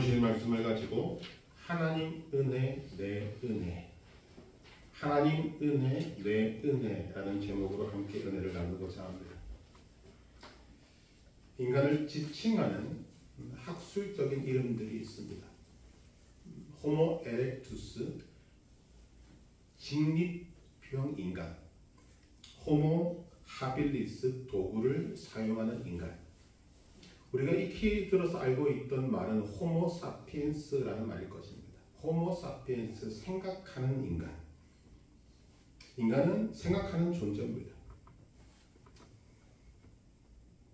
주신 말씀을 가지고 하나님 은혜 내 은혜, 하나님 은혜 내 은혜라는 제목으로 함께 은혜를 나누고자 합니다. 인간을 지칭하는 학술적인 이름들이 있습니다. 호모 에렉투스, 직립형 인간, 호모 하빌리스, 도구를 사용하는 인간. 우리가 익히 들어서 알고 있던 말은 호모 사피엔스라는 말일 것입니다. 호모 사피엔스, 생각하는 인간. 인간은 생각하는 존재입니다.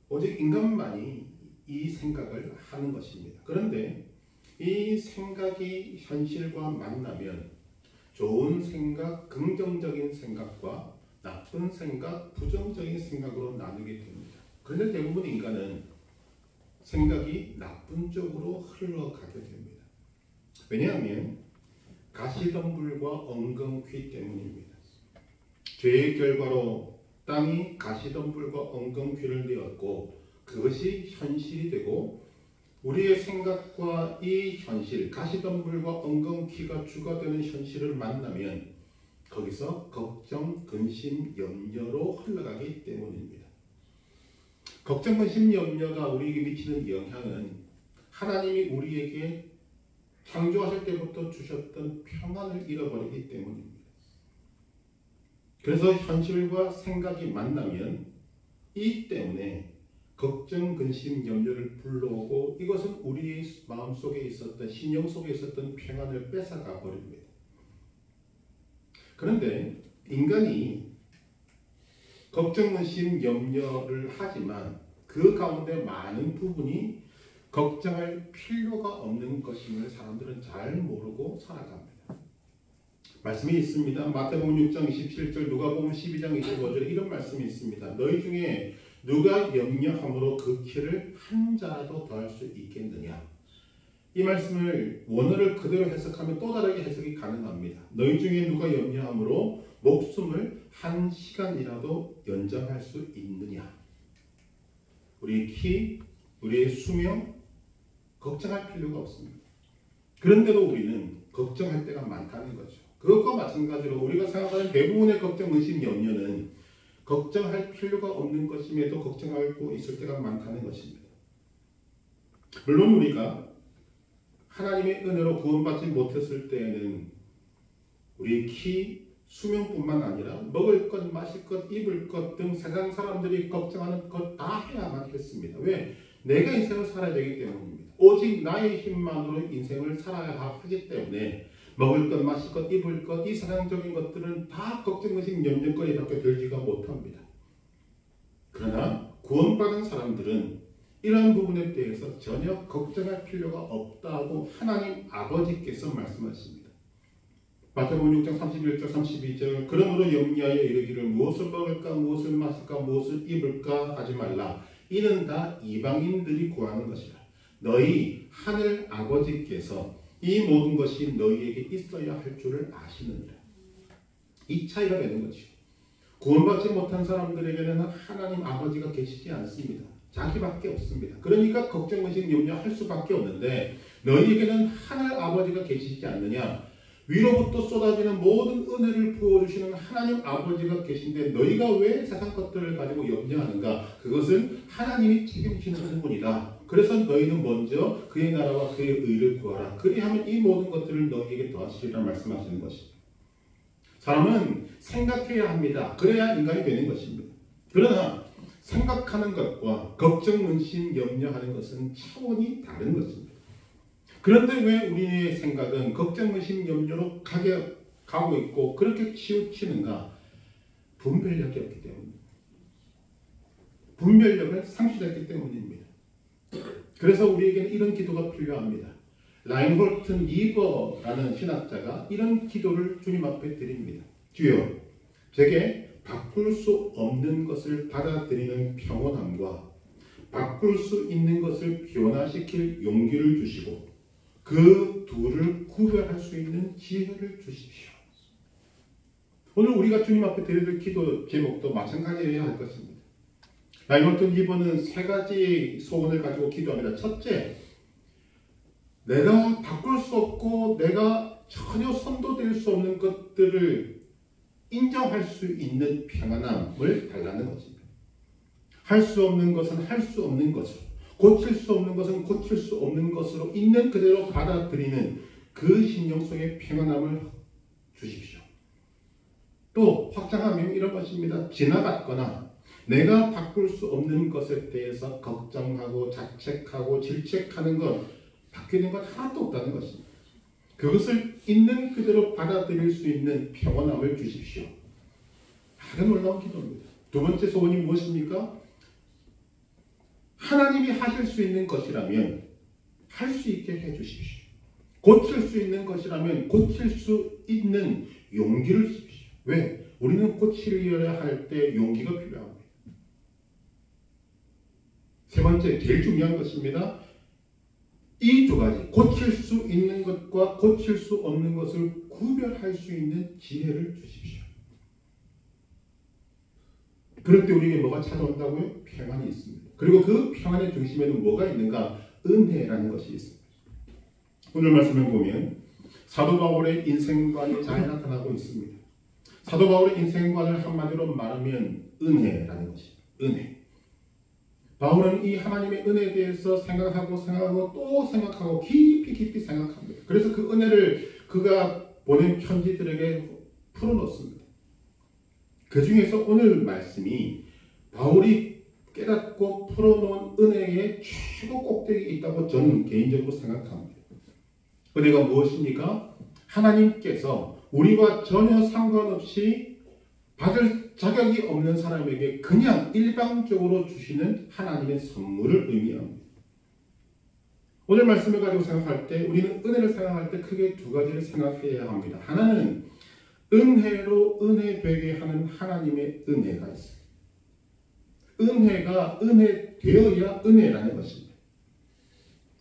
오직 인간만이 이 생각을 하는 것입니다. 그런데 이 생각이 현실과 만나면 좋은 생각, 긍정적인 생각과 나쁜 생각, 부정적인 생각으로 나누게 됩니다. 그런데 대부분 인간은 생각이 나쁜 쪽으로 흘러가게 됩니다. 왜냐하면 가시덤불과 엉겅퀴 때문입니다. 죄의 결과로 땅이 가시덤불과 엉겅퀴를 내었고 그것이 현실이 되고 우리의 생각과 이 현실, 가시덤불과 엉겅퀴가 주가 되는 현실을 만나면 거기서 걱정, 근심, 염려로 흘러가기 때문입니다. 걱정, 근심, 염려가 우리에게 미치는 영향은 하나님이 우리에게 창조하실 때부터 주셨던 평안을 잃어버리기 때문입니다. 그래서 현실과 생각이 만나면 이 때문에 걱정, 근심, 염려를 불러오고 이것은 우리의 마음속에 있었던, 신영 속에 있었던 평안을 뺏어가 버립니다. 그런데 인간이 걱정, 근심, 염려를 하지만 그 가운데 많은 부분이 걱정할 필요가 없는 것임을 사람들은 잘 모르고 살아갑니다. 말씀이 있습니다. 마태복음 6장 27절, 누가복음 12장 25절에 이런 말씀이 있습니다. 너희 중에 누가 염려함으로 그 키를 한 자라도 더할 수 있겠느냐. 이 말씀을 원어를 그대로 해석하면 또 다르게 해석이 가능합니다. 너희 중에 누가 염려함으로 목숨을 한 시간이라도 연장할 수 있느냐. 우리의 키, 우리의 수명 걱정할 필요가 없습니다. 그런데도 우리는 걱정할 때가 많다는 거죠. 그것과 마찬가지로 우리가 생각하는 대부분의 걱정, 의심, 염려는 걱정할 필요가 없는 것임에도 걱정하고 있을 때가 많다는 것입니다. 물론 우리가 하나님의 은혜로 구원받지 못했을 때에는 우리의 키, 수명뿐만 아니라 먹을 것, 마실 것, 입을 것 등 세상 사람들이 걱정하는 것 다 해야만 했습니다. 왜? 내가 인생을 살아야 되기 때문입니다. 오직 나의 힘만으로 인생을 살아야 하기 때문에 먹을 것, 마실 것, 입을 것, 이 세상적인 것들은 다 걱정, 의심, 염려거리밖에 되지가 못합니다. 그러나 구원받은 사람들은 이러한 부분에 대해서 전혀 걱정할 필요가 없다고 하나님 아버지께서 말씀하십니다. 마태복음 6장 31절 32절, 그러므로 염려하여 이르기를 무엇을 먹을까, 무엇을 마실까, 무엇을 입을까 하지 말라. 이는 다 이방인들이 구하는 것이라. 너희 하늘 아버지께서 이 모든 것이 너희에게 있어야 할 줄을 아시느니라. 이 차이가 되는 것이죠. 구원받지 못한 사람들에게는 하나님 아버지가 계시지 않습니다. 자기밖에 없습니다. 그러니까 걱정, 의심, 염려할 수밖에 없는데 너희에게는 하늘 아버지가 계시지 않느냐. 위로부터 쏟아지는 모든 은혜를 부어주시는 하나님 아버지가 계신데 너희가 왜 세상 것들을 가지고 염려하는가. 그것은 하나님이 책임지는 부분이다. 그래서 너희는 먼저 그의 나라와 그의 의를 구하라. 그리하면 이 모든 것들을 너희에게 더하시리라 말씀하시는 것입니다. 사람은 생각해야 합니다. 그래야 인간이 되는 것입니다. 그러나 생각하는 것과 걱정, 근심, 염려하는 것은 차원이 다른 것입니다. 그런데 왜 우리의 생각은 걱정, 근심, 염려로 가고 있고 그렇게 치우치는가? 분별력이 없기 때문입니다. 분별력을 상실했기 때문입니다. 그래서 우리에게는 이런 기도가 필요합니다. 라인홀트 니버라는 신학자가 이런 기도를 주님 앞에 드립니다. 주여, 제게 바꿀 수 없는 것을 받아들이는 평온함과 바꿀 수 있는 것을 변화시킬 용기를 주시고 그 둘을 구별할 수 있는 지혜를 주십시오. 오늘 우리가 주님 앞에 드릴 기도 제목도 마찬가지여야 할 것입니다. 라인홀트 니버는 세 가지 소원을 가지고 기도합니다. 첫째, 내가 바꿀 수 없고 내가 전혀 손도댈 수 없는 것들을 인정할 수 있는 평안함을 달라는 것입니다. 할 수 없는 것은 할 수 없는 것으로, 고칠 수 없는 것은 고칠 수 없는 것으로 있는 그대로 받아들이는 그 심령 속의 평안함을 주십시오. 또 확장하면 이런 것입니다. 지나갔거나 내가 바꿀 수 없는 것에 대해서 걱정하고 자책하고 질책하는 것, 바뀌는 것 하나도 없다는 것입니다. 그것을 있는 그대로 받아들일 수 있는 평안함을 주십시오. 아주 놀라운 기도입니다. 두 번째 소원이 무엇입니까? 하나님이 하실 수 있는 것이라면 할 수 있게 해주십시오. 고칠 수 있는 것이라면 고칠 수 있는 용기를 주십시오. 왜? 우리는 고치려야 할 때 용기가 필요합니다. 세 번째, 제일 중요한 것입니다. 이 두 가지, 고칠 수 있는 것과 고칠 수 없는 것을 구별할 수 있는 지혜를 주십시오. 그럴 때 우리에게 뭐가 찾아온다고요? 평안이 있습니다. 그리고 그 평안의 중심에는 뭐가 있는가? 은혜라는 것이 있습니다. 오늘 말씀을 보면 사도 바울의 인생관이 잘 나타나고 있습니다. 사도 바울의 인생관을 한마디로 말하면 은혜라는 것입니다. 은혜. 바울은 이 하나님의 은혜에 대해서 생각하고 또 생각하고 깊이 생각합니다. 그래서 그 은혜를 그가 보낸 편지들에게 풀어놓습니다. 그 중에서 오늘 말씀이 바울이 깨닫고 풀어놓은 은혜의 최고 꼭대기에 있다고 저는 개인적으로 생각합니다. 은혜가 무엇입니까? 하나님께서 우리와 전혀 상관없이 받을 자격이 없는 사람에게 그냥 일방적으로 주시는 하나님의 선물을 의미합니다. 오늘 말씀을 가지고 생각할 때 우리는 은혜를 생각할 때 크게 두 가지를 생각해야 합니다. 하나는 은혜로 은혜 되게 하는 하나님의 은혜가 있습니다. 은혜가 은혜 되어야 은혜라는 것입니다.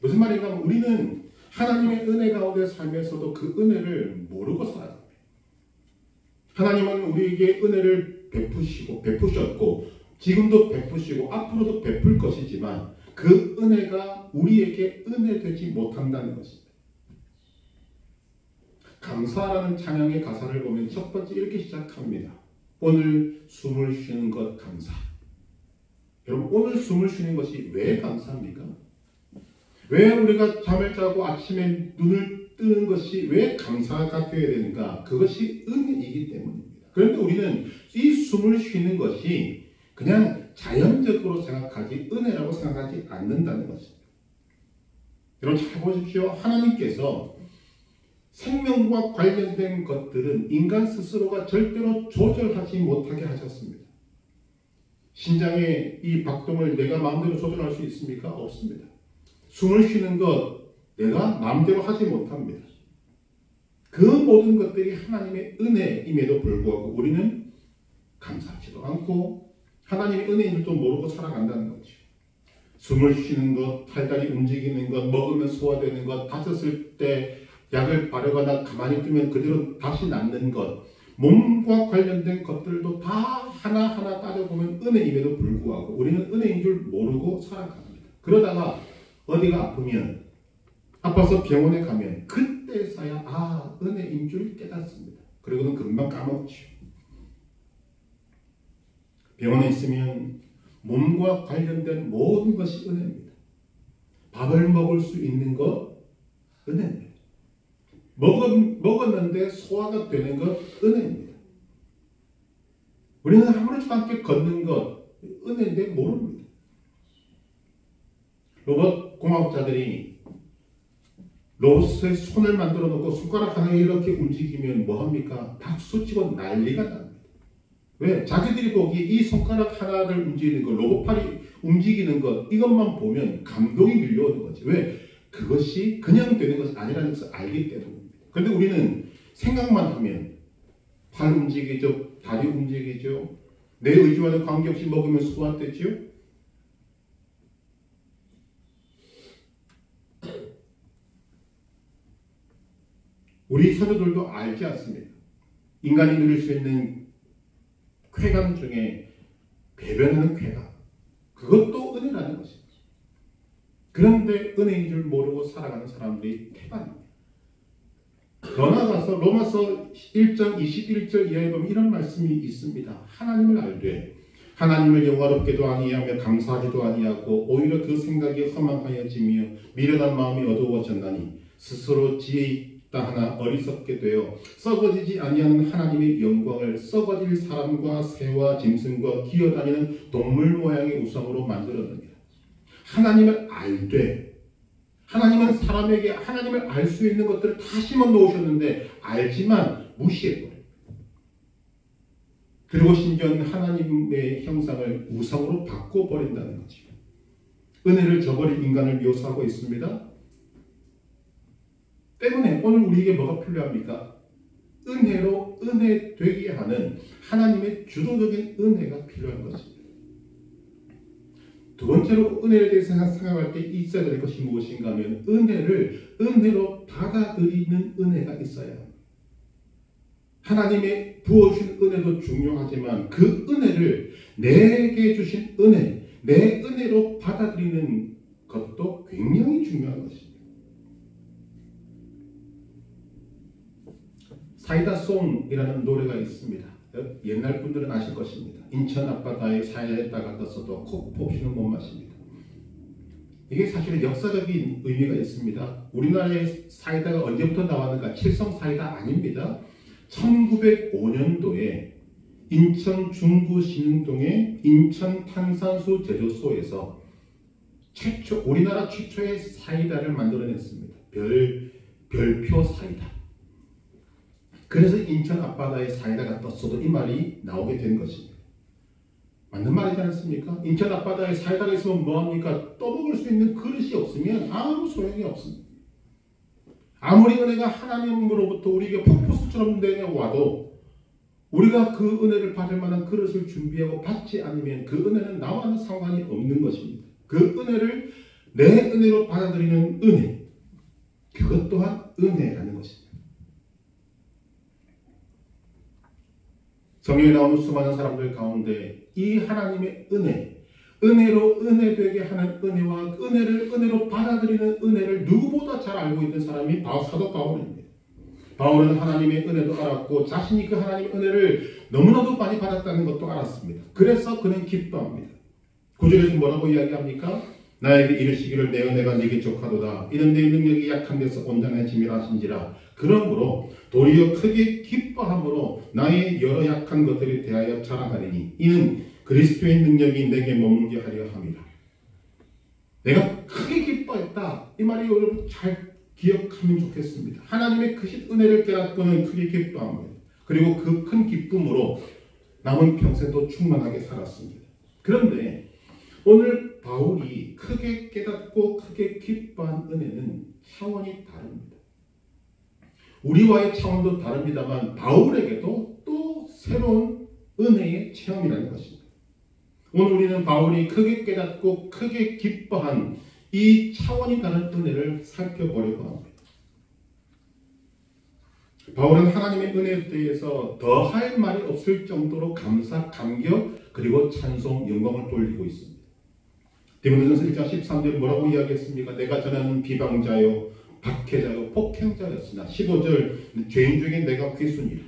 무슨 말인가 하면 우리는 하나님의 은혜 가운데 살면서도 그 은혜를 모르고 살아갑니다. 하나님은 우리에게 은혜를 베푸셨고 지금도 베푸시고 앞으로도 베풀 것이지만 그 은혜가 우리에게 은혜 되지 못한다는 것입니다. 감사라는 찬양의 가사를 보면 첫 번째 이렇게 시작합니다. 오늘 숨을 쉬는 것 감사. 여러분, 오늘 숨을 쉬는 것이 왜 감사합니까? 왜 우리가 잠을 자고 아침에 눈을 뜨는 것이 왜 감사가 되어야 되는가? 그것이 은혜이기 때문입니다. 그런데 우리는 이 숨을 쉬는 것이 그냥 자연적으로 생각하지 은혜라고 생각하지 않는다는 것입니다. 여러분 잘 보십시오. 하나님께서 생명과 관련된 것들은 인간 스스로가 절대로 조절하지 못하게 하셨습니다. 심장의 이 박동을 내가 마음대로 조절할 수 있습니까? 없습니다. 숨을 쉬는 것 내가 마음대로 하지 못합니다. 그 모든 것들이 하나님의 은혜임에도 불구하고 우리는 감사하지도 않고 하나님의 은혜인 줄도 모르고 살아간다는 거죠. 숨을 쉬는 것, 팔다리 움직이는 것, 먹으면 소화되는 것, 다쳤을 때 약을 바르거나 가만히 두면 그대로 다시 낫는 것, 몸과 관련된 것들도 다 하나하나 따져보면 은혜임에도 불구하고 우리는 은혜인 줄 모르고 살아갑니다. 그러다가 어디가 아프면 아파서 병원에 가면 그때서야 은혜인 줄 깨닫습니다. 그리고는 금방 까먹죠. 병원에 있으면 몸과 관련된 모든 것이 은혜입니다. 밥을 먹을 수 있는 것 은혜입니다. 먹었는데 소화가 되는 것 은혜입니다. 우리는 아무렇지도 않게 걷는 것 은혜인데 모릅니다. 로봇 공학자들이 로봇의 손을 만들어 놓고 손가락 하나에 이렇게 움직이면 뭐합니까? 박수치고 난리가 납니다. 왜? 자기들이 보기 이 손가락 하나를 움직이는 것, 로봇팔이 움직이는 것 이것만 보면 감동이 밀려오는 거지. 왜? 그것이 그냥 되는 것이 아니라는 것을 알기 때문입니다. 그런데 우리는 생각만 하면 팔 움직이죠, 다리 움직이죠, 내 의지와는 관계없이 먹으면 소화되죠. 우리 선조들도 알지 않습니까? 인간이 누릴 수 있는 쾌감 중에 배변하는 쾌감, 그것도 은혜라는 것입니다. 그런데 은혜인 줄 모르고 살아가는 사람들이 태반입니다. 더 나아가서 로마서 1장 21절 이하에 보면 이런 말씀이 있습니다. 하나님을 알되 하나님을 영화롭게도 아니하며 감사하지도 아니하고 오히려 그 생각이 허망하여지며 미련한 마음이 어두워졌나니 스스로 지혜 있다 하나 어리석게 되어 썩어지지 아니하는 하나님의 영광을 썩어질 사람과 새와 짐승과 기어다니는 동물 모양의 우상으로 만들었느니라. 하나님을 알되, 하나님은 사람에게 하나님을 알 수 있는 것들을 다 심어 놓으셨는데 알지만 무시해버려요. 그리고 심지어는 하나님의 형상을 우상으로 바꿔버린다는 거죠. 은혜를 저버린 인간을 묘사하고 있습니다. 때문에 오늘 우리에게 뭐가 필요합니까? 은혜로 은혜 되게 하는 하나님의 주도적인 은혜가 필요한 것입니다. 두 번째로 은혜에 대해서 생각할 때 있어야 될 것이 무엇인가 하면 은혜를 은혜로 받아들이는 은혜가 있어야 합니다. 하나님의 부어주신 은혜도 중요하지만 그 은혜를 내게 주신 은혜, 내 은혜로 받아들이는 것도 굉장히 중요한 것입니다. 사이다송이라는 노래가 있습니다. 옛날 분들은 아실 것입니다. 인천 앞바다에 사이다에다 갖다 써도 콕 없이는 못 마십니다. 이게 사실은 역사적인 의미가 있습니다. 우리나라의 사이다가 언제부터 나왔는가? 칠성 사이다 아닙니다. 1905년도에 인천 중구 신흥동의 인천 탄산수 제조소에서 우리나라 최초의 사이다를 만들어냈습니다. 별표 사이다. 그래서 인천 앞바다에 사이다가 떴어도 이 말이 나오게 된 것입니다. 맞는 말이지 않습니까? 인천 앞바다에 사이다가 있으면 뭐합니까? 떠먹을 수 있는 그릇이 없으면 아무 소용이 없습니다. 아무리 은혜가 하나님으로부터 우리에게 폭포수처럼 내려와도 우리가 그 은혜를 받을 만한 그릇을 준비하고 받지 않으면 그 은혜는 나와는 상관이 없는 것입니다. 그 은혜를 내 은혜로 받아들이는 은혜, 그것 또한 은혜라는 것입니다. 성경에 나오는 수많은 사람들 가운데 이 하나님의 은혜로 은혜되게 하는 은혜와 은혜를 은혜로 받아들이는 은혜를 누구보다 잘 알고 있는 사람이 사도 바울입니다. 바울은 하나님의 은혜도 알았고 자신이 그 하나님의 은혜를 너무나도 많이 받았다는 것도 알았습니다. 그래서 그는 기뻐합니다. 9절에서 뭐라고 이야기합니까? 나에게 이르시기를 내 은혜가 네게 족하도다. 이는 내 능력이 약한 데서 온전해짐이라 하신지라. 그러므로 도리어 크게 기뻐함으로 나의 여러 약한 것들에 대하여 자랑하리니 이는 그리스도의 능력이 내게 머물게 하려 함이라. 내가 크게 기뻐했다. 이 말이 여러분 잘 기억하면 좋겠습니다. 하나님의 크신 은혜를 깨닫고는 크게 기뻐합니다. 그리고 그 큰 기쁨으로 남은 평생도 충만하게 살았습니다. 그런데 오늘 바울이 크게 깨닫고 크게 기뻐한 은혜는 차원이 다릅니다. 우리와의 차원도 다릅니다만 바울에게도 또 새로운 은혜의 체험이라는 것입니다. 오늘 우리는 바울이 크게 깨닫고 크게 기뻐한 이 차원이 다른 은혜를 살펴보려고 합니다. 바울은 하나님의 은혜에 대해서 더할 말이 없을 정도로 감사, 감격, 그리고 찬송, 영광을 돌리고 있습니다. 디모데전서 1장 13절 뭐라고 이야기했습니까? 내가 전하는 비방자요, 박해자요, 폭행자였으나 15절 죄인 중에 내가 귀순이라.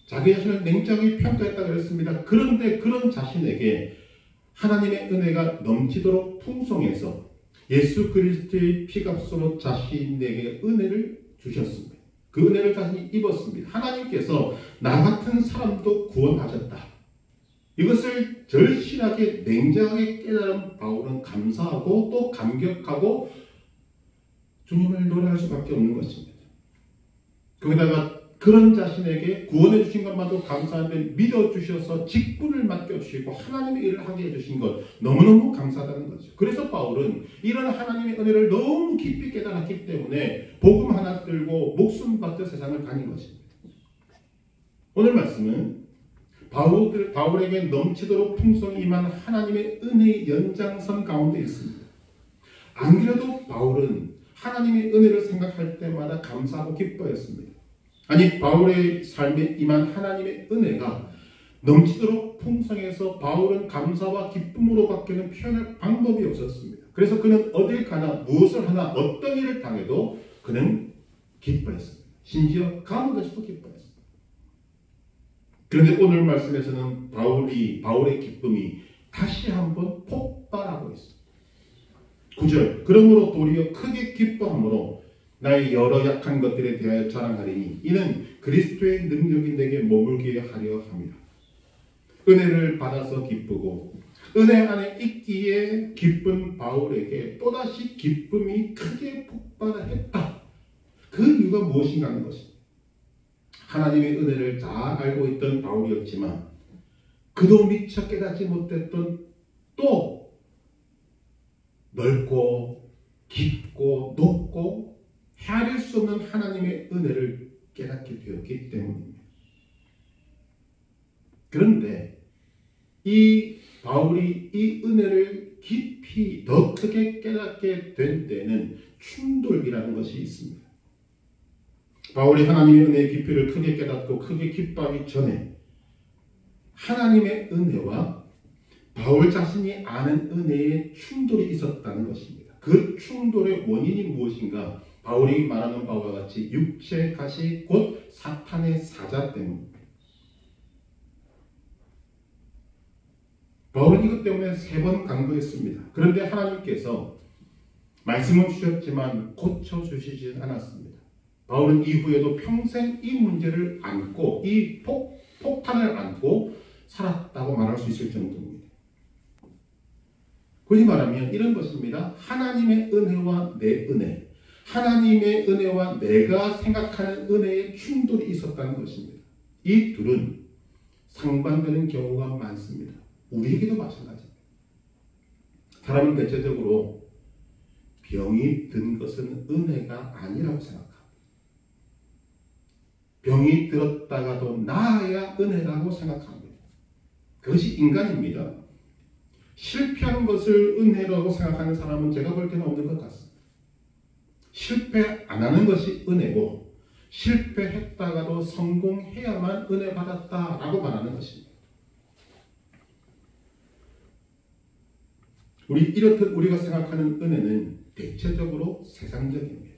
자기 자신을 냉정히 평가했다 그랬습니다. 그런데 그런 자신에게 하나님의 은혜가 넘치도록 풍성해서 예수 그리스도의 피값으로 자신에게 은혜를 주셨습니다. 그 은혜를 자신이 입었습니다. 하나님께서 나 같은 사람도 구원하셨다. 이것을 절실하게 냉정하게 깨달은 바울은 감사하고 또 감격하고 주님을 노래할 수밖에 없는 것입니다. 거기다가 그런 자신에게 구원해 주신 것만도 감사한데 믿어주셔서 직분을 맡겨주시고 하나님의 일을 하게 해주신 것 너무너무 감사하다는 거죠. 그래서 바울은 이런 하나님의 은혜를 너무 깊이 깨달았기 때문에 복음 하나 들고 목숨 바쳐 세상을 다닌 것입니다. 오늘 말씀은 바울에게 넘치도록 풍성히 임한 하나님의 은혜의 연장선 가운데 있습니다. 안 그래도 바울은 하나님의 은혜를 생각할 때마다 감사하고 기뻐했습니다. 아니 바울의 삶에 임한 하나님의 은혜가 넘치도록 풍성해서 바울은 감사와 기쁨으로 밖에는 표현할 방법이 없었습니다. 그래서 그는 어딜 가나 무엇을 하나 어떤 일을 당해도 그는 기뻐했습니다. 심지어 감옥에서도 기뻐했습니다. 그런데 오늘 말씀에서는 바울의 기쁨이 다시 한번 폭발하고 있습니다. 9절 그러므로 도리어 크게 기뻐함으로 나의 여러 약한 것들에 대하여 자랑하리니 이는 그리스도의 능력이 내게 머물게 하려 함이라. 은혜를 받아서 기쁘고 은혜 안에 있기에 기쁜 바울에게 또다시 기쁨이 크게 폭발했다. 그 이유가 무엇인가 하는 것입니다. 하나님의 은혜를 잘 알고 있던 바울이었지만 그도 미처 깨닫지 못했던 또 넓고 깊고 높고 헤아릴 수 없는 하나님의 은혜를 깨닫게 되었기 때문입니다. 그런데 이 바울이 이 은혜를 깊이 더 크게 깨닫게 된 때는 충돌이라는 것이 있습니다. 바울이 하나님의 은혜의 깊이를 크게 깨닫고 크게 기뻐하기 전에 하나님의 은혜와 바울 자신이 아는 은혜의 충돌이 있었다는 것입니다. 그 충돌의 원인이 무엇인가? 바울이 말하는 바와 같이 육체의 가시 곧 사탄의 사자 때문입니다. 바울은 이것 때문에 3번 간구했습니다. 그런데 하나님께서 말씀을 주셨지만 고쳐주시지 않았습니다. 바울은 이후에도 평생 이 문제를 안고 이 폭탄을 안고 살았다고 말할 수 있을 정도입니다. 굳이 말하면 이런 것입니다. 하나님의 은혜와 내 은혜, 하나님의 은혜와 내가 생각하는 은혜의 충돌이 있었다는 것입니다. 이 둘은 상반되는 경우가 많습니다. 우리에게도 마찬가지입니다. 사람은 대체적으로 병이 든 것은 은혜가 아니라고 생각합니다. 병이 들었다가도 나아야 은혜라고 생각합니다. 그것이 인간입니다. 실패한 것을 은혜라고 생각하는 사람은 제가 볼 때는 없는 것 같습니다. 실패 안 하는 것이 은혜고 실패했다가도 성공해야만 은혜 받았다라고 말하는 것입니다. 이렇듯 우리가 생각하는 은혜는 대체적으로 세상적입니다.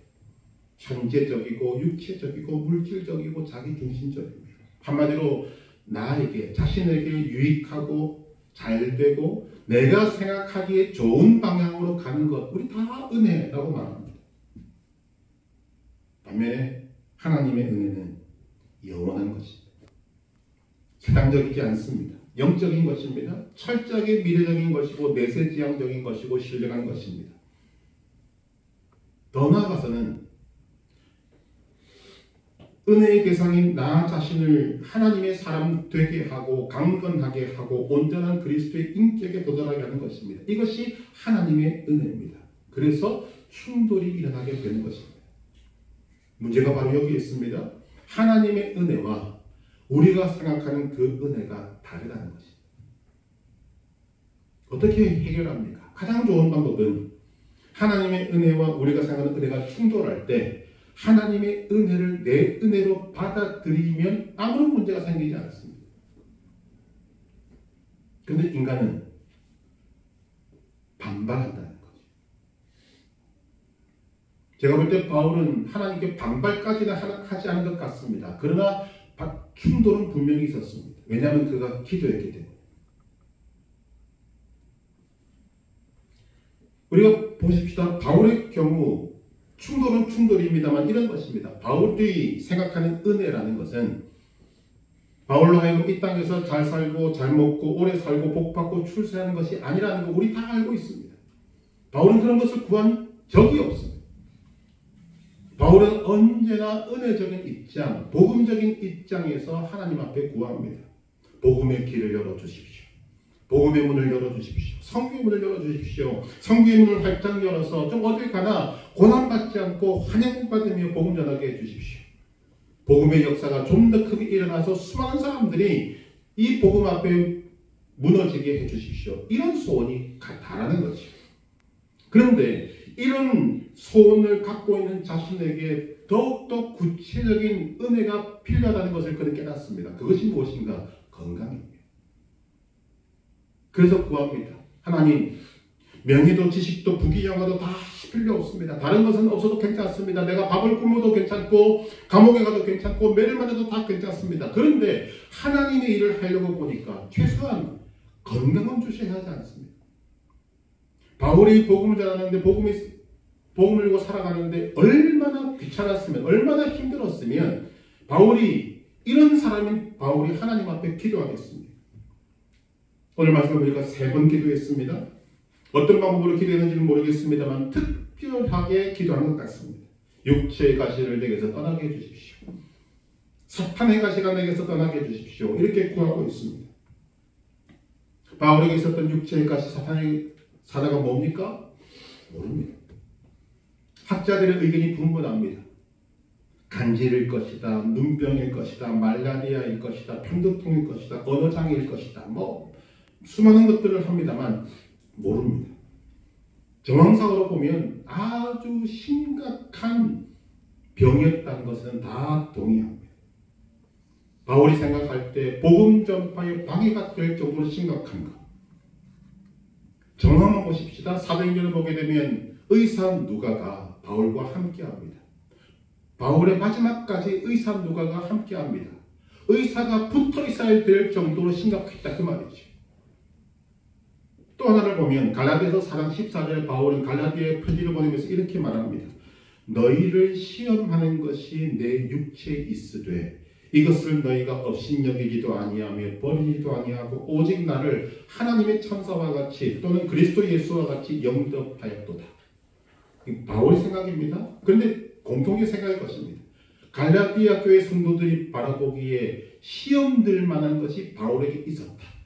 현재적이고 육체적이고 물질적이고 자기중심적입니다. 한마디로 나에게 자신에게 유익하고 잘되고 내가 생각하기에 좋은 방향으로 가는 것 우리 다 은혜라고 말합니다. 반면에 하나님의 은혜는 영원한 것입니다. 세상적이지 않습니다. 영적인 것입니다. 철저하게 미래적인 것이고 내세지향적인 것이고 신령한 것입니다. 더 나아가서는 은혜의 대상인 나 자신을 하나님의 사람 되게 하고 강건하게 하고 온전한 그리스도의 인격에 도달하게 하는 것입니다. 이것이 하나님의 은혜입니다. 그래서 충돌이 일어나게 되는 것입니다. 문제가 바로 여기 있습니다. 하나님의 은혜와 우리가 생각하는 그 은혜가 다르다는 것입니다. 어떻게 해결합니까? 가장 좋은 방법은 하나님의 은혜와 우리가 생각하는 은혜가 충돌할 때 하나님의 은혜를 내 은혜로 받아들이면 아무런 문제가 생기지 않습니다. 그런데 인간은 반발한다는 거죠. 제가 볼 때 바울은 하나님께 반발까지는 하지 않은 것 같습니다. 그러나 충돌은 분명히 있었습니다. 왜냐하면 그가 기도했기 때문에. 우리가 보십시다. 바울의 경우 충돌은 충돌입니다만 이런 것입니다. 바울이 생각하는 은혜라는 것은 바울로 하여금 이 땅에서 잘 살고 잘 먹고 오래 살고 복받고 출세하는 것이 아니라는 거 우리 다 알고 있습니다. 바울은 그런 것을 구한 적이 없습니다. 바울은 언제나 은혜적인 입장, 복음적인 입장에서 하나님 앞에 구합니다. 복음의 길을 열어주십시오. 복음의 문을 열어주십시오. 성경의 문을 열어주십시오. 성경의 문을 활짝 열어서 좀 어딜 가나 고난받지 않고 환영받으며 복음 전하게 해주십시오. 복음의 역사가 좀 더 크게 일어나서 수많은 사람들이 이 복음 앞에 무너지게 해주십시오. 이런 소원이 다라는 것이죠. 그런데 이런 소원을 갖고 있는 자신에게 더욱더 구체적인 은혜가 필요하다는 것을 그는 깨닫습니다. 그것이 무엇인가? 건강입니다. 그래서 구합니다. 하나님, 명예도 지식도 부귀영화도 다 필요 없습니다. 다른 것은 없어도 괜찮습니다. 내가 밥을 굶어도 괜찮고 감옥에 가도 괜찮고 매를 맞아도 다 괜찮습니다. 그런데 하나님의 일을 하려고 보니까 최소한 건강은 주셔야 하지 않습니까? 바울이 복음을 전하는데 복음을 들고 살아가는데 얼마나 귀찮았으면 얼마나 힘들었으면 바울이 이런 사람인 바울이 하나님 앞에 기도하겠습니다. 오늘 말씀을 보니까 3번 기도했습니다. 어떤 방법으로 기도했는지는 모르겠습니다만 특별하게 기도한 것 같습니다. 육체의 가시를 내게서 떠나게 해주십시오. 사탄의 가시가 내게서 떠나게 해주십시오. 이렇게 구하고 있습니다. 바울에게 있었던 육체의 가시, 사탄의 사자가 뭡니까? 모릅니다. 학자들의 의견이 분분합니다. 간질일 것이다, 눈병일 것이다, 말라리아일 것이다, 편두통일 것이다, 언어장애일 것이다, 수많은 것들을 합니다만 모릅니다. 정황상으로 보면 아주 심각한 병이었다는 것은 다 동의합니다. 바울이 생각할 때 복음 전파에 방해가 될 정도로 심각한 것. 정황만 보십시다. 사도행전을 보게 되면 의사 누가가 바울과 함께합니다. 바울의 마지막까지 의사 누가가 함께합니다. 의사가 붙어 있어야 될 정도로 심각했다 그 말이죠. 또 하나를 보면 갈라디아서 4장 14절에 바울은 갈라디아의 편지를 보내면서 이렇게 말합니다. 너희를 시험하는 것이 내 육체에 있으되 이것을 너희가 업신여기지도 아니하며 버리지도 아니하고 오직 나를 하나님의 천사와 같이 또는 그리스도 예수와 같이 영접하였도다. 바울의 생각입니다. 그런데 공통의 생각일 것입니다. 갈라디아 교회 성도들이 바라보기에 시험될 만한 것이 바울에게 있었다.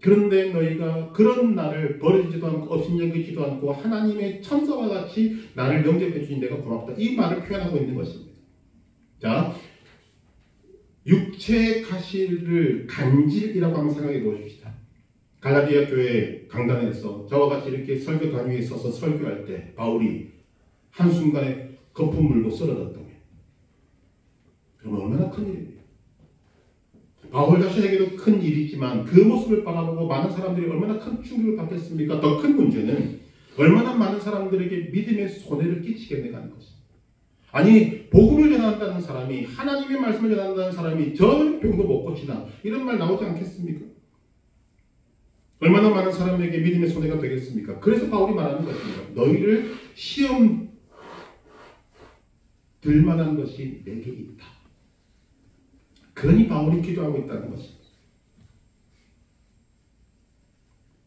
그런데 너희가 그런 나를 버리지도 않고 업신여기지도 않고 하나님의 천사와 같이 나를 영접해 주신 내가 고맙다. 이 말을 표현하고 있는 것입니다. 자, 육체의 가시를 간질이라고 한번 생각해 보십시다. 갈라디아 교회 강단에서 저와 같이 이렇게 설교단 위에 서서 설교할 때 바울이 한순간에 거품 물고 쓰러졌다면 그럼 얼마나 큰 일입니까? 바울 자신에게도 큰 일이지만 그 모습을 바라보고 많은 사람들이 얼마나 큰 충격을 받겠습니까? 더 큰 문제는 얼마나 많은 사람들에게 믿음의 손해를 끼치겠는가 하는 것입니다. 아니 복음을 전한다는 사람이 하나님의 말씀을 전한다는 사람이 저 병도 못 고치나 이런 말 나오지 않겠습니까? 얼마나 많은 사람에게 믿음의 손해가 되겠습니까? 그래서 바울이 말하는 것입니다. 너희를 시험 들 만한 것이 내게 있다. 그러니 바울이 기도하고 있다는 것입니다.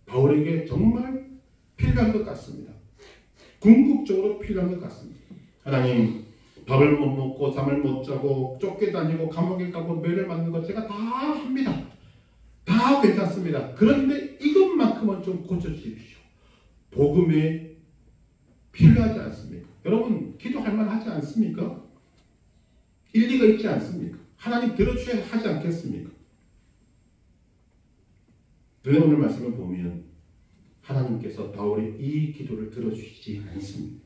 바울에게 정말 필요한 것 같습니다. 궁극적으로 필요한 것 같습니다. 하나님, 밥을 못 먹고 잠을 못 자고 쫓겨다니고 감옥에 가고 매를 맞는 것 제가 다 합니다. 다 괜찮습니다. 그런데 이것만큼은 좀 고쳐주십시오. 복음에 필요하지 않습니까? 여러분 기도할 만하지 않습니까? 일리가 있지 않습니까? 하나님 들어주셔야 하지 않겠습니까? 그런데 오늘 말씀을 보면 하나님께서 바울의 이 기도를 들어주시지 않습니다.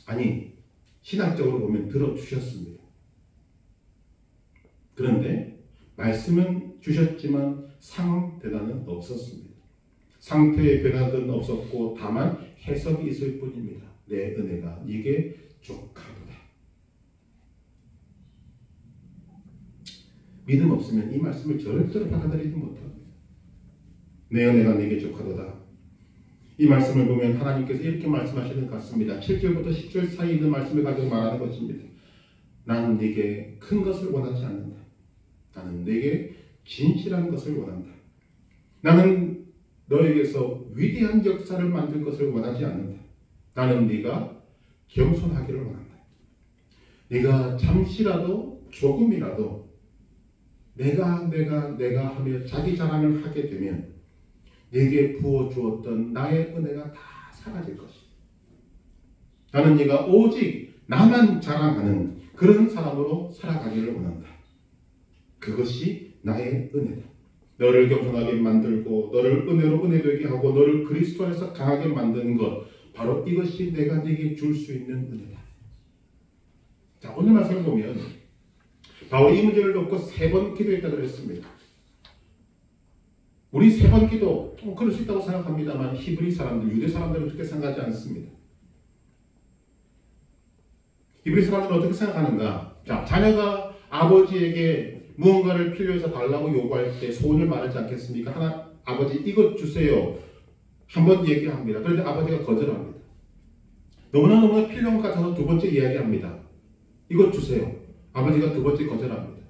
아니 신학적으로 보면 들어주셨습니다. 그런데 말씀은 주셨지만 상황 변화는 없었습니다. 상태의 변화는 없었고 다만 해석이 있을 뿐입니다. 내 은혜가 네게 족하도다. 믿음 없으면 이 말씀을 절대로 받아들이지 못합니다. 내 은혜가 네게 족하도다. 이 말씀을 보면 하나님께서 이렇게 말씀하시는 것 같습니다. 7절부터 10절 사이에 있는 말씀을 가지고 말하는 것입니다. 나는 네게 큰 것을 원하지 않는다. 나는 네게 진실한 것을 원한다. 나는 너에게서 위대한 역사를 만들 것을 원하지 않는다. 나는 네가 겸손하기를 원한다. 네가 잠시라도 조금이라도 내가 하며 자기 자랑을 하게 되면 네게 부어주었던 나의 은혜가 다 사라질 것이다. 나는 네가 오직 나만 자랑하는 그런 사람으로 살아가기를 원한다. 그것이 나의 은혜다. 너를 겸손하게 만들고 너를 은혜로 은혜되게 하고 너를 그리스도 안에서 강하게 만드는 것, 바로 이것이 내가 네게 줄 수 있는 은혜다. 자, 오늘 말씀을 보면 바울이 이 문제를 놓고 3번 기도했다고 했습니다. 우리 세 번 기도 그럴 수 있다고 생각합니다만 히브리 사람들, 유대 사람들은 그렇게 생각하지 않습니다. 히브리 사람들은 어떻게 생각하는가? 자, 자녀가 아버지에게 무언가를 필요해서 달라고 요구할 때 소원을 말하지 않겠습니까? 아버지 이것 주세요. 한번 얘기합니다. 그런데 아버지가 거절합니다. 너무나 필요한 것 같아서 두 번째 이야기합니다. 이것 주세요. 아버지가 두 번째 거절합니다.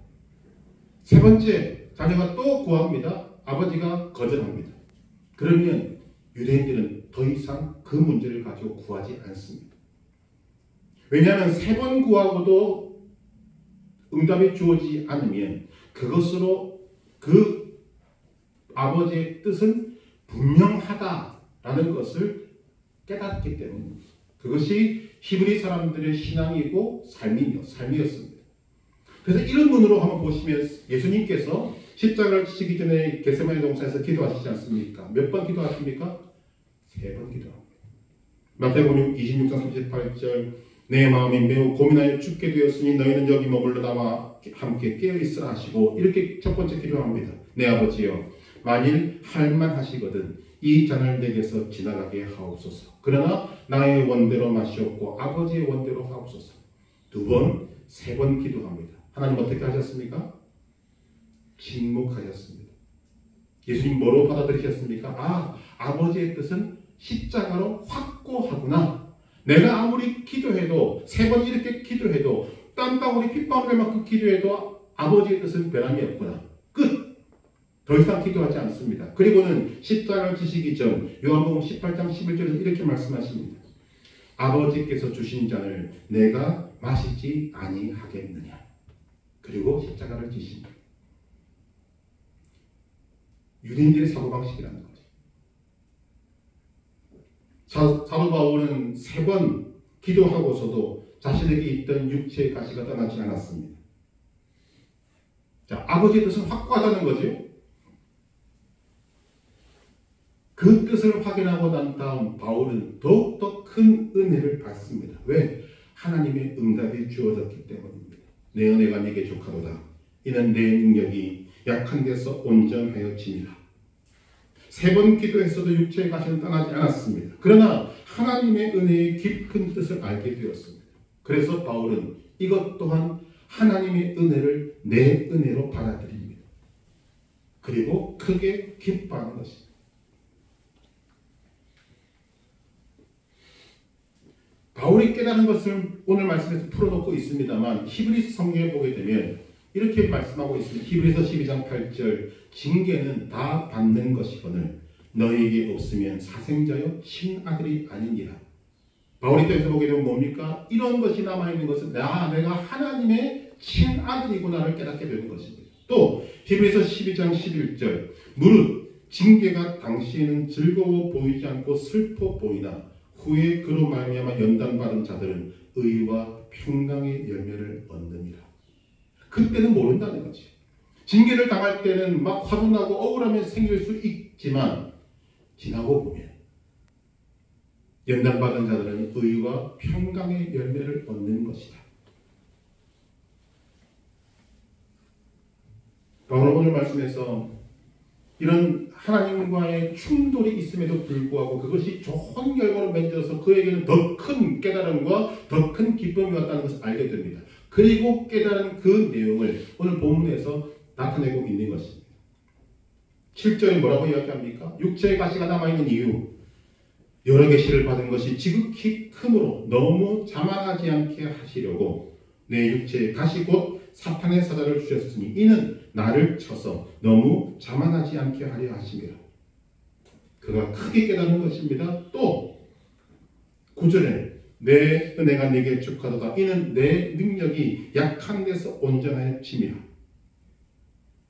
세 번째 자녀가 또 구합니다. 아버지가 거절합니다. 그러면 유대인들은 더 이상 그 문제를 가지고 구하지 않습니다. 왜냐하면 세 번 구하고도 응답이 주어지지 않으면 그것으로 그 아버지의 뜻은 분명하다라는 것을 깨닫기 때문입니다. 그것이 히브리 사람들의 신앙이고 삶이었습니다. 그래서 이런 눈으로 한번 보시면 예수님께서 십자가를 지시기 전에 겟세마네 동산에서 기도하시지 않습니까? 몇 번 기도하십니까? 3번 기도합니다. 마태복음 26장 38절 내 마음이 매우 고민하여 죽게 되었으니 너희는 여기 머물러 나와 함께 깨어있으라 하시고 이렇게 첫 번째 기도합니다. 내 아버지여 만일 할만하시거든 이 잔을 내게서 지나가게 하옵소서. 그러나 나의 원대로 마시옵고 아버지의 원대로 하옵소서. 2번, 3번 기도합니다. 하나님 어떻게 하셨습니까? 침묵하셨습니다. 예수님 뭐로 받아들이셨습니까? 아버지의 뜻은 십자가로 확고하구나. 내가 아무리 기도해도 3번 이렇게 기도해도 땀방울이 핏방울일 만큼 기도해도 아버지의 뜻은 변함이 없구나. 끝! 더 이상 기도하지 않습니다. 그리고는 십자가를 지시기 전 요한복음 18장 11절에서 이렇게 말씀하십니다. 아버지께서 주신 잔을 내가 마시지 아니하겠느냐. 그리고 십자가를 지십니다. 유대인들의 사고방식이라는 거죠. 사도 바울은 3번 기도하고서도 자신에게 있던 육체의 가시가 떠나지 않았습니다. 자, 아버지의 뜻은 확고하다는 거죠. 그 뜻을 확인하고 난 다음 바울은 더욱더 큰 은혜를 받습니다. 왜? 하나님의 응답이 주어졌기 때문입니다. 내 은혜가 네게 족하도다. 이는 내 능력이 약한 데서 온전하여 짐이라. 3번 기도했어도 육체의 가시는 떠나지 않았습니다. 그러나 하나님의 은혜의 깊은 뜻을 알게 되었습니다. 그래서 바울은 이것 또한 하나님의 은혜를 내 은혜로 받아들입니다. 그리고 크게 기뻐하는 것입니다. 바울이 깨달은 것을 오늘 말씀에서 풀어놓고 있습니다만 히브리 성경에 보게 되면 이렇게 말씀하고 있습니다. 히브리서 12장 8절 징계는 다 받는 것이거늘 너희에게 없으면 사생자여 친아들이 아니니라. 바울이 또 여기서 보게 되면 뭡니까? 이런 것이 남아있는 것은 내가 하나님의 친아들이구나를 깨닫게 되는 것입니다. 또 히브리서 12장 11절 무릇 징계가 당시에는 즐거워 보이지 않고 슬퍼 보이나 후에 그로 말미암아 연단받은 자들은 의와 평강의 열매를 얻느니라. 그때는 모른다는 거지. 징계를 당할 때는 막 화도 나고 억울함이 생길 수 있지만 지나고 보면 연단받은 자들은 의와 평강의 열매를 얻는 것이다. 바울은 오늘 말씀에서 이런 하나님과의 충돌이 있음에도 불구하고 그것이 좋은 결과로 맺어서 그에게는 더 큰 깨달음과 더 큰 기쁨이 왔다는 것을 알게 됩니다. 그리고 깨달은 그 내용을 오늘 본문에서 나타내고 있는 것입니다. 7절에 뭐라고 이야기합니까? 육체의 가시가 남아있는 이유 여러 계시를 받은 것이 지극히 크므로 너무 자만하지 않게 하시려고 내 육체의 가시 곧 사탄의 사자를 주셨으니 이는 나를 쳐서 너무 자만하지 않게 하려 하심이라. 그가 크게 깨닫는 것입니다. 또 9절에 내 은혜가 네게 족하도다. 이는 내 능력이 약한 데서 온전하여 짐이라.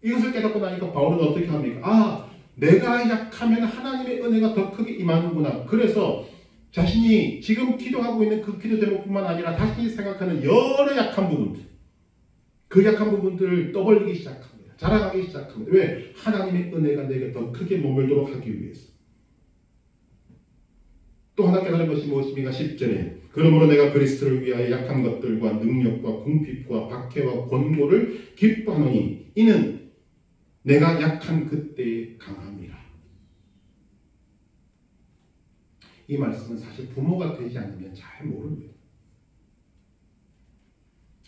이것을 깨닫고 나니까 바울은 어떻게 합니까? 내가 약하면 하나님의 은혜가 더 크게 임하는구나. 그래서 자신이 지금 기도하고 있는 그 기도 제목뿐만 아니라 자신이 생각하는 여러 약한 부분들, 그 약한 부분들을 떠벌리기 시작합니다. 자랑하기 시작합니다. 왜? 하나님의 은혜가 내게 더 크게 머물도록 하기 위해서. 또 하나 깨달은 것이 무엇입니까? 10절에 그러므로 내가 그리스도를 위하여 약한 것들과 능력과 궁핍과 박해와 권고를 기뻐하노니 이는 내가 약한 그때에 강함이라. 이 말씀은 사실 부모가 되지 않으면 잘 모릅니다.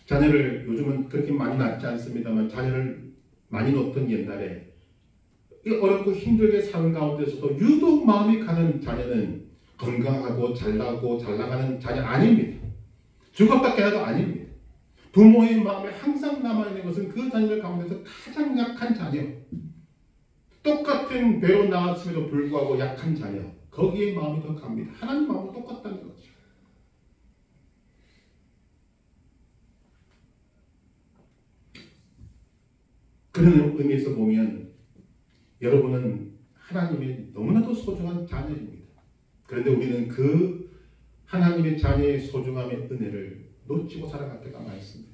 자녀를 요즘은 그렇게 많이 낳지 않습니다만 자녀를 많이 놓던 옛날에 어렵고 힘들게 사는 가운데서도 유독 마음이 가는 자녀는 건강하고 잘나고 잘 나가는 자녀 아닙니다. 죽었다 깨나도 아닙니다. 부모의 마음에 항상 남아있는 것은 그 자녀들 가운데서 가장 약한 자녀, 똑같은 배로 나왔음에도 불구하고 약한 자녀, 거기에 마음이 더 갑니다. 하나님 마음은 똑같다는 거죠. 그런 의미에서 보면 여러분은 하나님의 너무나도 소중한 자녀입니다. 그런데 우리는 그 하나님의 자녀의 소중함의 은혜를 놓치고 살아갈 때가 많습니다.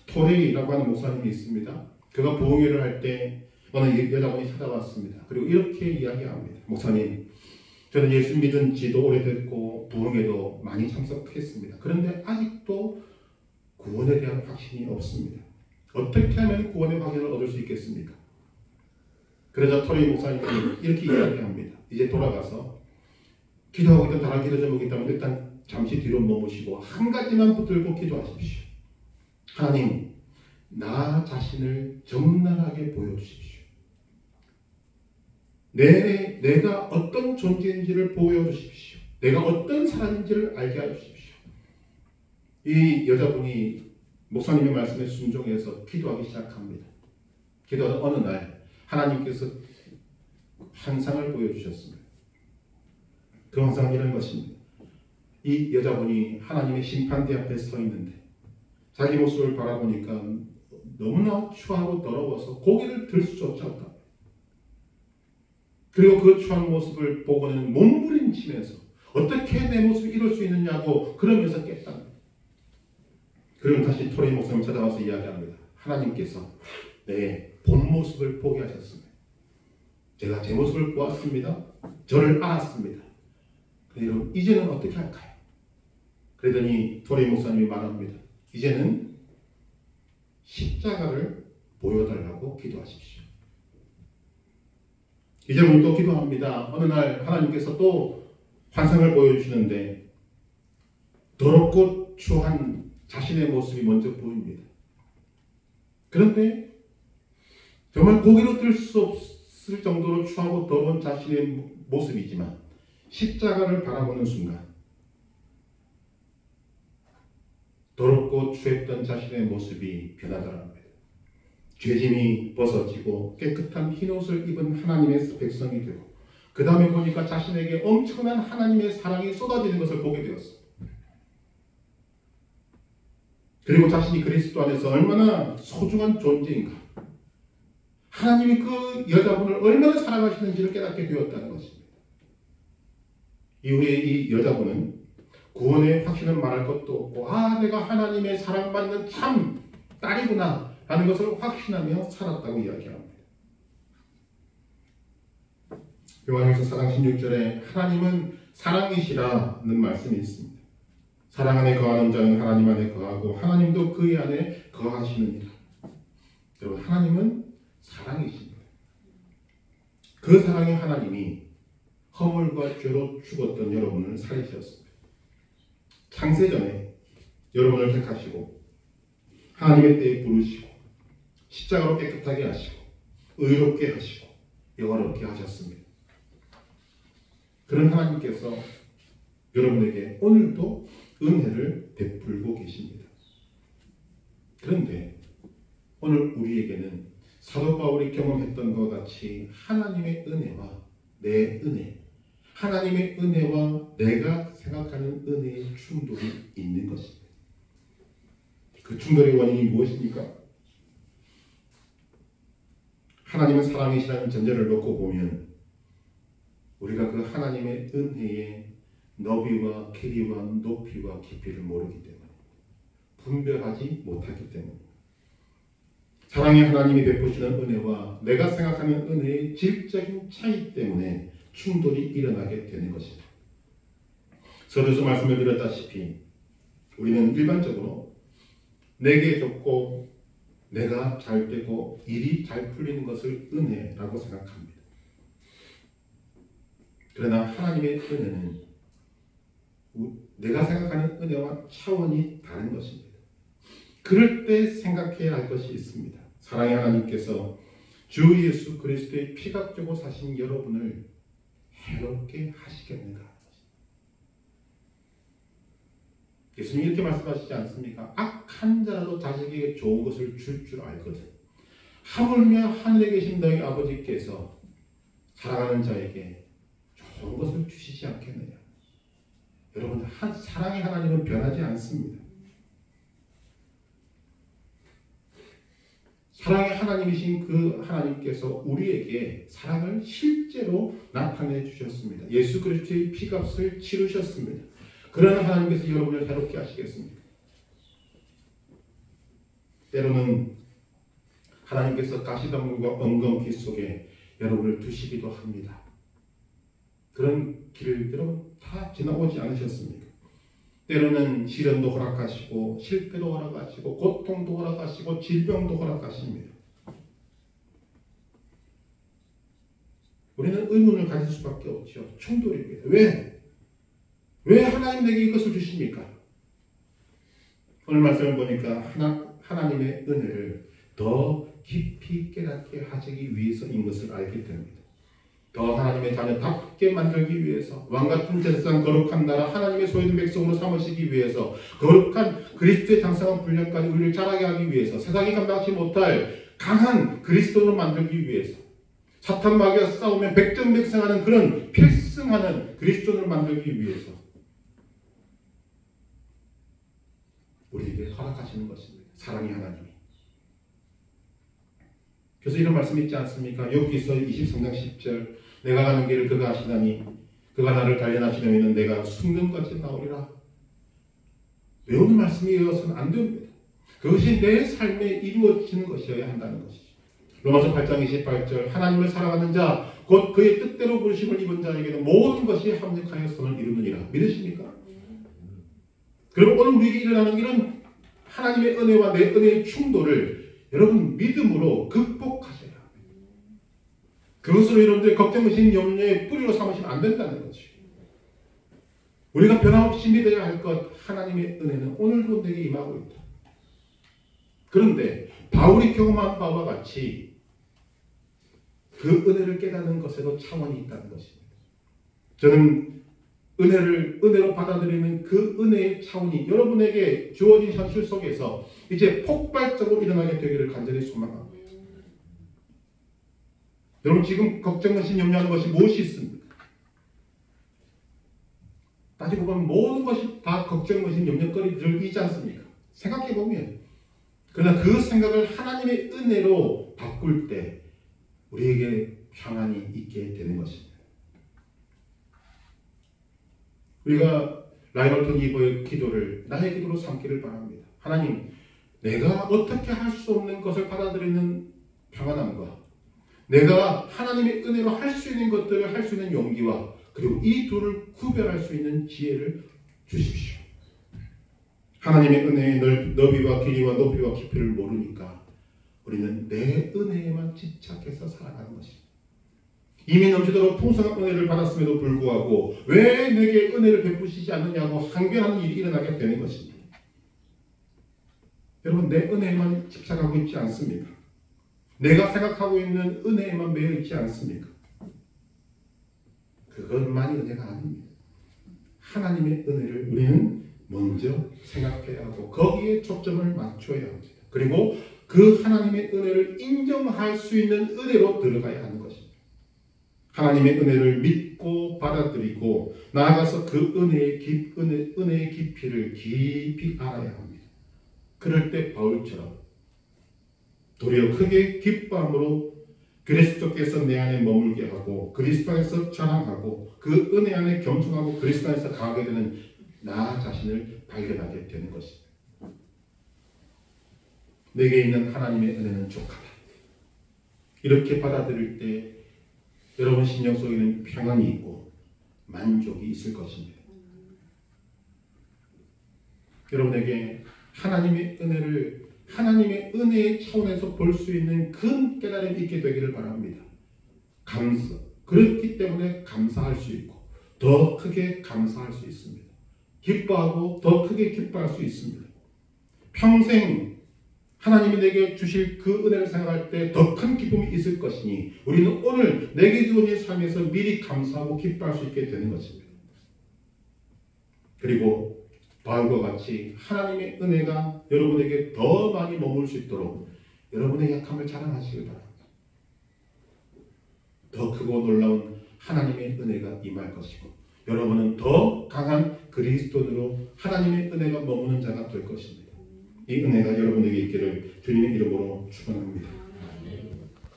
토레이라고 하는 목사님이 있습니다. 그가 부흥회를 할 때 어느 여자분이 찾아왔습니다. 그리고 이렇게 이야기합니다. 목사님, 저는 예수 믿은 지도 오래됐고 부흥회도 많이 참석했습니다. 그런데 아직도 구원에 대한 확신이 없습니다. 어떻게 하면 구원의 확신을 얻을 수 있겠습니까? 그러자 토레이 목사님이 이렇게 이야기합니다. 이제 돌아가서 기도하고 있던 다른 기도 제목이 있다면 일단 잠시 뒤로 머무시고 한 가지만 붙들고 기도하십시오. 하나님, 나 자신을 적나라하게 보여주십시오. 내가 어떤 존재인지를 보여주십시오. 내가 어떤 사람인지를 알게 해주십시오. 이 여자분이 목사님의 말씀에 순종해서 기도하기 시작합니다. 기도하던 어느 날 하나님께서 환상을 보여주셨습니다. 그 환상은 이런 것입니다. 이 여자분이 하나님의 심판대 앞에 서 있는데 자기 모습을 바라보니까 너무나 추하고 더러워서 고개를 들 수조차 없다. 그리고 그 추한 모습을 보고는 몸부림치면서 어떻게 내 모습이 이럴 수 있느냐고 그러면서 깼다. 그리고 다시 토레이 목사님 찾아와서 이야기합니다. 하나님께서 내 본 모습을 보게 하셨습니다. 제가 제 모습을 보았습니다. 저를 알았습니다. 그럼 이제는 어떻게 할까요? 그러더니 토레이 목사님이 말합니다. 이제는 십자가를 보여달라고 기도하십시오. 이제 우리 또 기도합니다. 어느 날 하나님께서 또 환상을 보여주시는데 더럽고 추한 자신의 모습이 먼저 보입니다. 그런데 정말 고개로 들 수 없을 정도로 추하고 더러운 자신의 모습이지만 십자가를 바라보는 순간 더럽고 추했던 자신의 모습이 변하더랍니다. 죄짐이 벗어지고 깨끗한 흰옷을 입은 하나님의 백성이 되고 그 다음에 보니까 자신에게 엄청난 하나님의 사랑이 쏟아지는 것을 보게 되었습니다. 그리고 자신이 그리스도 안에서 얼마나 소중한 존재인가, 하나님이 그 여자분을 얼마나 사랑하시는지를 깨닫게 되었다는 것입니다. 이후에 이 여자분은 구원의 확신을 말할 것도 없고 내가 하나님의 사랑받는 참 딸이구나 라는 것을 확신하며 살았다고 이야기합니다. 요한일서 4장 16절에 하나님은 사랑이시라는 말씀이 있습니다. 사랑 안에 거하는 자는 하나님 안에 거하고 하나님도 그의 안에 거하시느니라. 여러분, 하나님은 사랑이십니다. 그 사랑의 하나님이 허물과 죄로 죽었던 여러분을 살리셨습니다. 창세전에 여러분을 택하시고 하나님의 때에 부르시고 십자가로 깨끗하게 하시고 의롭게 하시고 영화롭게 하셨습니다. 그런 하나님께서 여러분에게 오늘도 은혜를 베풀고 계십니다. 그런데 오늘 우리에게는 사도 바울이 경험했던 것 같이 하나님의 은혜와 내 은혜, 하나님의 은혜와 내가 생각하는 은혜의 충돌이 있는 것입니다. 그 충돌의 원인이 무엇입니까? 하나님은 사랑이시라는 전제를 놓고 보면 우리가 그 하나님의 은혜의 너비와 길이와 높이와 깊이를 모르기 때문에, 분별하지 못하기 때문에, 사랑의 하나님이 베푸시는 은혜와 내가 생각하는 은혜의 질적인 차이 때문에 충돌이 일어나게 되는 것입니다. 서두에서 말씀을 드렸다시피 우리는 일반적으로 내게 좋고 내가 잘 되고 일이 잘 풀리는 것을 은혜라고 생각합니다. 그러나 하나님의 은혜는 내가 생각하는 은혜와 차원이 다른 것입니다. 그럴 때 생각해야 할 것이 있습니다. 사랑의 하나님께서 주 예수 그리스도의 피가 쪄고 사신 여러분을 해롭게 하시겠는가? 예수님이 이렇게 말씀하시지 않습니까? 악한 자라도 자식에게 좋은 것을 줄 줄 알거든. 하물며 하늘에 계신 너희 아버지께서 사랑하는 자에게 좋은 것을 주시지 않겠느냐? 여러분, 사랑의 하나님은 변하지 않습니다. 사랑의 하나님이신 그 하나님께서 우리에게 사랑을 실제로 나타내 주셨습니다. 예수 그리스도의 피값을 치르셨습니다. 그러나 하나님께서 여러분을 해롭게 하시겠습니까? 때로는 하나님께서 가시덤불과 엉겅퀴 속에 여러분을 두시기도 합니다. 그런 길을 여러분 다 지나오지 않으셨습니까? 때로는 시련도 허락하시고 실패도 허락하시고 고통도 허락하시고 질병도 허락하십니다. 우리는 의문을 가질 수밖에 없죠. 충돌입니다. 왜 하나님 내게 이것을 주십니까? 오늘 말씀을 보니까 하나님의 은혜를 더 깊이 깨닫게 하시기 위해서인 것을 알게 됩니다. 더 하나님의 자녀답게 만들기 위해서 왕같은 제사장 거룩한 나라 하나님의 소유된 백성으로 삼으시기 위해서 거룩한 그리스도의 장성한 분량까지 우리를 자라게 하기 위해서 세상이 감당하지 못할 강한 그리스도로 만들기 위해서 사탄 마귀와 싸우며 백전백승하는 그런 필승하는 그리스도를 만들기 위해서 우리에게 허락하시는 것입니다. 사랑의 하나님이. 그래서 이런 말씀이 있지 않습니까? 욥기서 23장 10절 내가 가는 길을 그가 하시나니 그가 나를 단련하시려면 내가 순금같이 나오리라. 외우는 말씀이어서는 안 됩니다. 그것이 내 삶에 이루어지는 것이어야 한다는 것이죠. 로마서 8장 28절 하나님을 사랑하는 자 곧 그의 뜻대로 부르심을 입은 자에게는 모든 것이 합력하여 선을 이루느니라. 믿으십니까? 그럼 오늘 우리에게 일어나는 일은 하나님의 은혜와 내 은혜의 충돌을 여러분 믿음으로 극복하셔야 합니다. 그것으로 여러분들 걱정하신 염려의 뿌리로 삼으시면 안 된다는 거죠. 우리가 변함없이 믿어야 할 것 하나님의 은혜는 오늘도 내게 임하고 있다. 그런데 바울이 경험한 바와 같이 그 은혜를 깨닫는 것에도 차원이 있다는 것입니다. 저는 은혜로 받아들이는 그 은혜의 차원이 여러분에게 주어진 현실 속에서 이제 폭발적으로 일어나게 되기를 간절히 소망합니다. 여러분 지금 걱정하신 염려하는 것이 무엇이 있습니까? 따지고 보면 모든 것이 다 걱정하신 염려거리들이지 않습니까? 생각해 보면 그러나 그 생각을 하나님의 은혜로 바꿀 때 우리에게 평안이 있게 되는 것입니다. 우리가 라이벌턴 이버의 기도를 나의 기도로 삼기를 바랍니다. 하나님, 내가 어떻게 할 수 없는 것을 받아들이는 평안함과 내가 하나님의 은혜로 할 수 있는 것들을 할 수 있는 용기와 그리고 이 둘을 구별할 수 있는 지혜를 주십시오. 하나님의 은혜의 너비와 길이와 높이와 깊이를 모르니까 우리는 내 은혜에만 집착해서 살아가는 것입니다. 이미 넘치도록 풍성한 은혜를 받았음에도 불구하고 왜 내게 은혜를 베푸시지 않느냐고 항변하는 일이 일어나게 되는 것입니다. 여러분 내 은혜에만 집착하고 있지 않습니까? 내가 생각하고 있는 은혜에만 매여 있지 않습니까? 그것만이 은혜가 아닙니다. 하나님의 은혜를 우리는 먼저 생각해야 하고 거기에 초점을 맞춰야 합니다. 그리고 그 하나님의 은혜를 인정할 수 있는 은혜로 들어가야 하는 것입니다. 하나님의 은혜를 믿고 받아들이고 나아가서 그 은혜의 깊이를 깊이 알아야 합니다. 그럴 때 바울처럼 도리어 크게 기뻐함으로 그리스도께서 내 안에 머물게 하고 그리스도 안에서 자랑하고 그 은혜 안에 겸손하고 그리스도 안에서 강하게 되는 나 자신을 발견하게 되는 것입니다. 내게 있는 하나님의 은혜는 족하다. 이렇게 받아들일 때 여러분 심령 속에는 평안이 있고 만족이 있을 것입니다. 여러분에게 하나님의 은혜를 하나님의 은혜의 차원에서 볼 수 있는 큰 깨달음이 있게 되기를 바랍니다. 그렇기 때문에 감사할 수 있고 더 크게 감사할 수 있습니다. 기뻐하고 더 크게 기뻐할 수 있습니다. 평생 하나님이 내게 주실 그 은혜를 생각할 때 더 큰 기쁨이 있을 것이니 우리는 오늘 내게 주어진 이 삶에서 미리 감사하고 기뻐할 수 있게 되는 것입니다. 그리고 바울과 같이 하나님의 은혜가 여러분에게 더 많이 머물 수 있도록 여러분의 약함을 자랑하시길 바랍니다. 더 크고 놀라운 하나님의 은혜가 임할 것이고 여러분은 더 강한 그리스도인으로 하나님의 은혜가 머무는 자가 될 것입니다. 이 은혜가 여러분에게 있기를 주님의 이름으로 축원합니다.